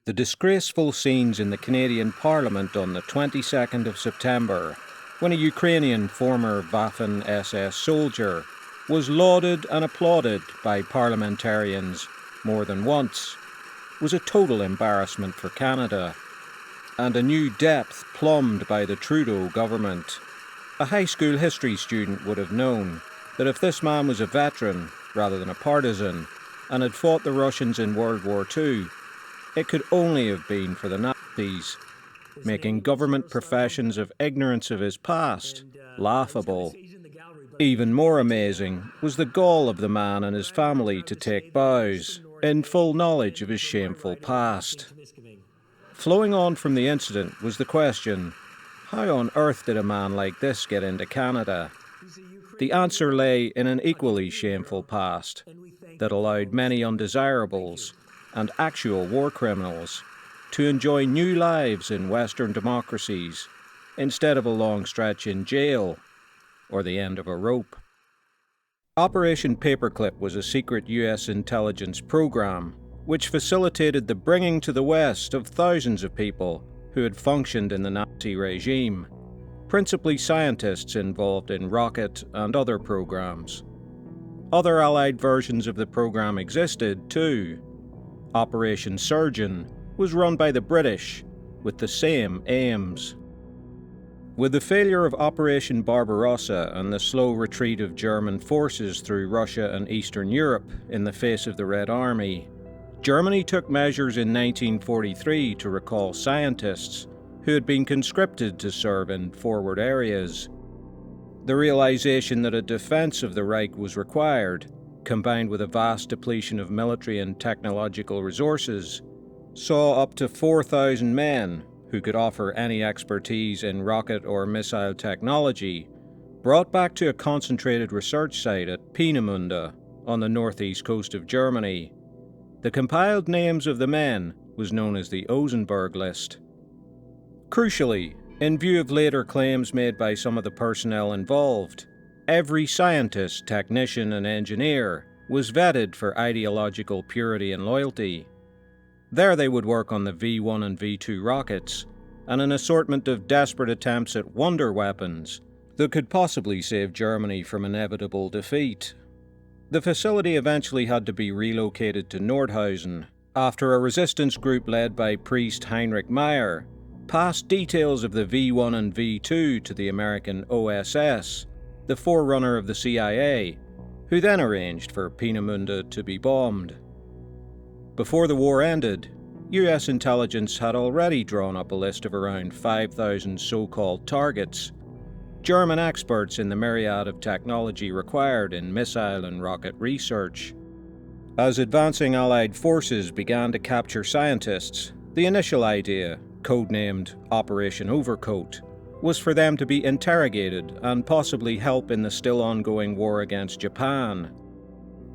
The disgraceful scenes in the Canadian Parliament on the 22nd of September, when a Ukrainian former Waffen-SS soldier was lauded and applauded by parliamentarians more than once, was a total embarrassment for Canada, and a new depth plumbed by the Trudeau government. A high school history student would have known that if this man was a veteran rather than a partisan and had fought the Russians in World War II, it could only have been for the Nazis, making government professions of ignorance of his past laughable. Even more amazing was the gall of the man and his family to take bows, in full knowledge of his shameful past. Flowing on from the incident was the question, how on earth did a man like this get into Canada? The answer lay in an equally shameful past that allowed many undesirables and actual war criminals to enjoy new lives in Western democracies instead of a long stretch in jail or the end of a rope. Operation Paperclip was a secret US intelligence program which facilitated the bringing to the West of thousands of people who had functioned in the Nazi regime, principally scientists involved in rocket and other programs. Other Allied versions of the program existed too. Operation Surgeon was run by the British with the same aims. With the failure of Operation Barbarossa and the slow retreat of German forces through Russia and Eastern Europe in the face of the Red Army, Germany took measures in 1943 to recall scientists who had been conscripted to serve in forward areas. The realization that a defense of the Reich was required, combined with a vast depletion of military and technological resources, saw up to 4,000 men who could offer any expertise in rocket or missile technology brought back to a concentrated research site at Peenemünde on the northeast coast of Germany. The compiled names of the men was known as the Osenberg list. Crucially, in view of later claims made by some of the personnel involved, every scientist, technician and engineer was vetted for ideological purity and loyalty. There they would work on the V-1 and V-2 rockets, and an assortment of desperate attempts at wonder weapons that could possibly save Germany from inevitable defeat. The facility eventually had to be relocated to Nordhausen after a resistance group led by priest Heinrich Meyer passed details of the V-1 and V-2 to the American OSS, the forerunner of the CIA, who then arranged for Peenemünde to be bombed. Before the war ended, US intelligence had already drawn up a list of around 5,000 so-called targets, German experts in the myriad of technology required in missile and rocket research. As advancing Allied forces began to capture scientists, the initial idea, codenamed Operation Overcoat, was for them to be interrogated and possibly help in the still ongoing war against Japan.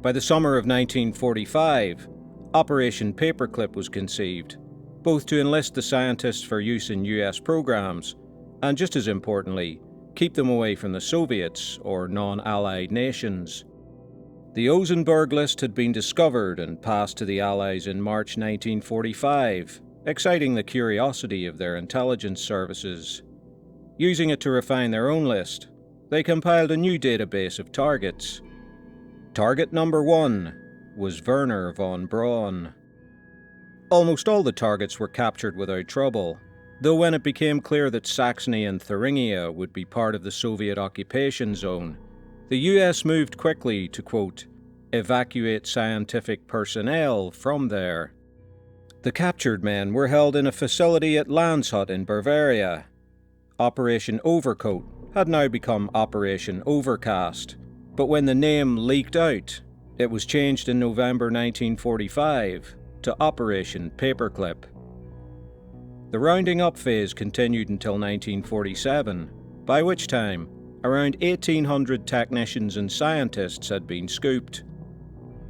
By the summer of 1945, Operation Paperclip was conceived, both to enlist the scientists for use in US programs, and just as importantly, keep them away from the Soviets or non-Allied nations. The Osenberg list had been discovered and passed to the Allies in March 1945, exciting the curiosity of their intelligence services. Using it to refine their own list, they compiled a new database of targets. Target number 1 was Werner von Braun. Almost all the targets were captured without trouble, though when it became clear that Saxony and Thuringia would be part of the Soviet occupation zone, the US moved quickly to, quote, evacuate scientific personnel from there. The captured men were held in a facility at Landshut in Bavaria. Operation Overcoat had now become Operation Overcast, but when the name leaked out, it was changed in November 1945 to Operation Paperclip. The rounding up phase continued until 1947, by which time around 1,800 technicians and scientists had been scooped.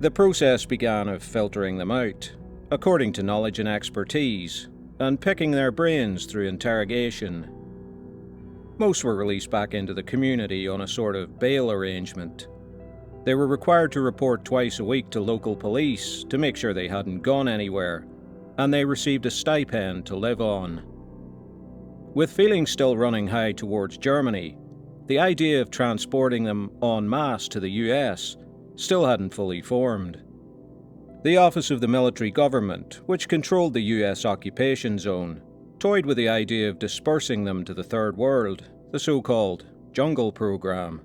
The process began of filtering them out, according to knowledge and expertise, and picking their brains through interrogation. Most were released back into the community on a sort of bail arrangement. They were required to report twice a week to local police to make sure they hadn't gone anywhere, and they received a stipend to live on. With feelings still running high towards Germany, the idea of transporting them en masse to the US still hadn't fully formed. The Office of the Military Government, which controlled the US occupation zone, toyed with the idea of dispersing them to the Third World, the so-called Jungle Program.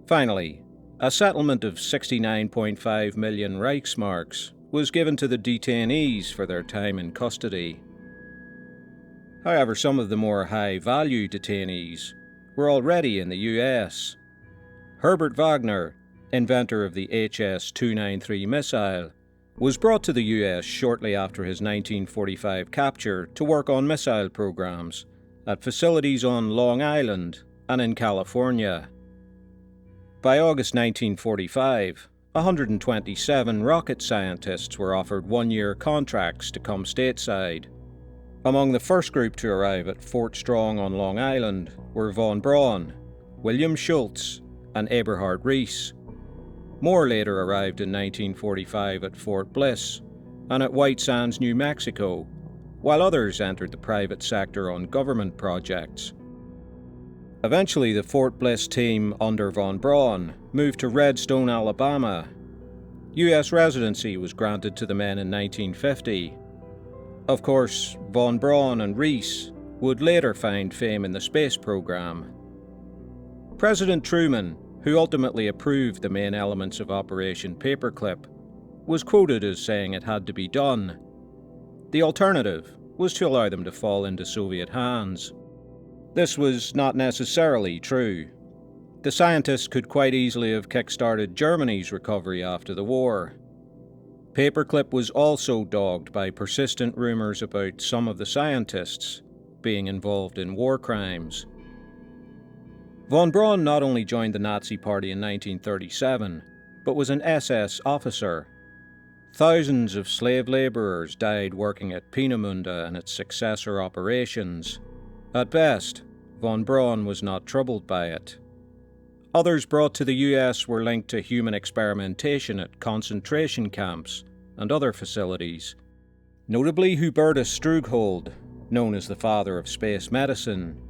Finally, a settlement of 69.5 million Reichsmarks was given to the detainees for their time in custody. However, some of the more high-value detainees were already in the US. Herbert Wagner, inventor of the HS-293 missile, was brought to the US shortly after his 1945 capture to work on missile programs at facilities on Long Island and in California. By August 1945, 127 rocket scientists were offered one-year contracts to come stateside. Among the first group to arrive at Fort Strong on Long Island were von Braun, William Schultz, and Eberhard Rees. More later arrived in 1945 at Fort Bliss and at White Sands, New Mexico, while others entered the private sector on government projects. Eventually, the Fort Bliss team under von Braun moved to Redstone, Alabama. US residency was granted to the men in 1950. Of course, von Braun and Rees would later find fame in the space program. President Truman, who ultimately approved the main elements of Operation Paperclip, was quoted as saying it had to be done. The alternative was to allow them to fall into Soviet hands. This was not necessarily true. The scientists could quite easily have kick-started Germany's recovery after the war. Paperclip was also dogged by persistent rumours about some of the scientists being involved in war crimes. Von Braun not only joined the Nazi Party in 1937, but was an SS officer. Thousands of slave labourers died working at Peenemünde and its successor operations. At best, von Braun was not troubled by it. Others brought to the US were linked to human experimentation at concentration camps and other facilities. Notably Hubertus Strughold, known as the father of space medicine.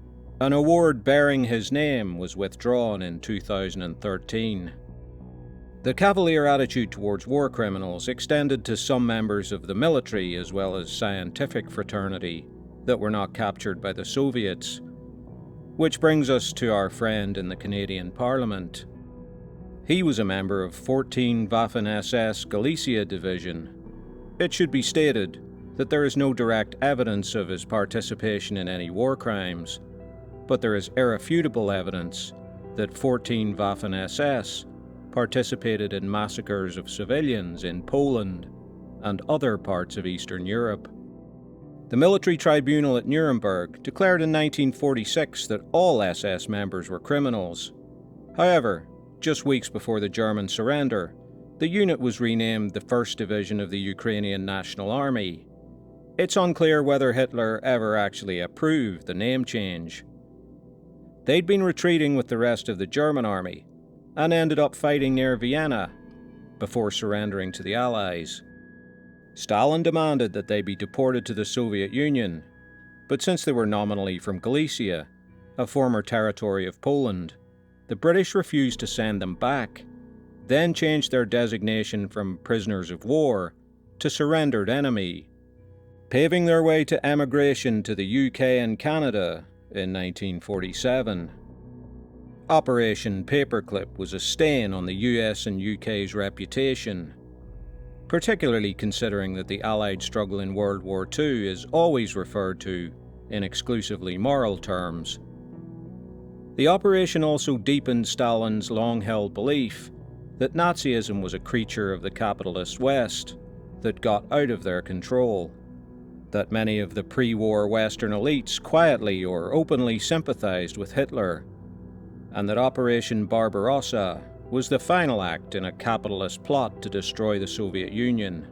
An award bearing his name was withdrawn in 2013. The cavalier attitude towards war criminals extended to some members of the military as well as scientific fraternity that were not captured by the Soviets. Which brings us to our friend in the Canadian Parliament. He was a member of 14 Waffen-SS Galicia Division. It should be stated that there is no direct evidence of his participation in any war crimes, but there is irrefutable evidence that 14 Waffen-SS participated in massacres of civilians in Poland and other parts of Eastern Europe. The military tribunal at Nuremberg declared in 1946 that all SS members were criminals. However, just weeks before the German surrender, the unit was renamed the 1st Division of the Ukrainian National Army. It's unclear whether Hitler ever actually approved the name change. They'd been retreating with the rest of the German army and ended up fighting near Vienna before surrendering to the Allies. Stalin demanded that they be deported to the Soviet Union, but since they were nominally from Galicia, a former territory of Poland, the British refused to send them back, then changed their designation from prisoners of war to surrendered enemy, paving their way to emigration to the UK and Canada in 1947. Operation Paperclip was a stain on the US and UK's reputation, particularly considering that the Allied struggle in World War II is always referred to in exclusively moral terms. The operation also deepened Stalin's long-held belief that Nazism was a creature of the capitalist West that got out of their control, that many of the pre-war Western elites quietly or openly sympathized with Hitler, and that Operation Barbarossa was the final act in a capitalist plot to destroy the Soviet Union.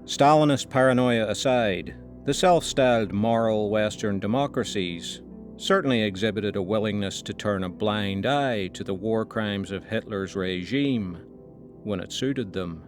Stalinist paranoia aside, the self-styled moral Western democracies certainly exhibited a willingness to turn a blind eye to the war crimes of Hitler's regime when it suited them.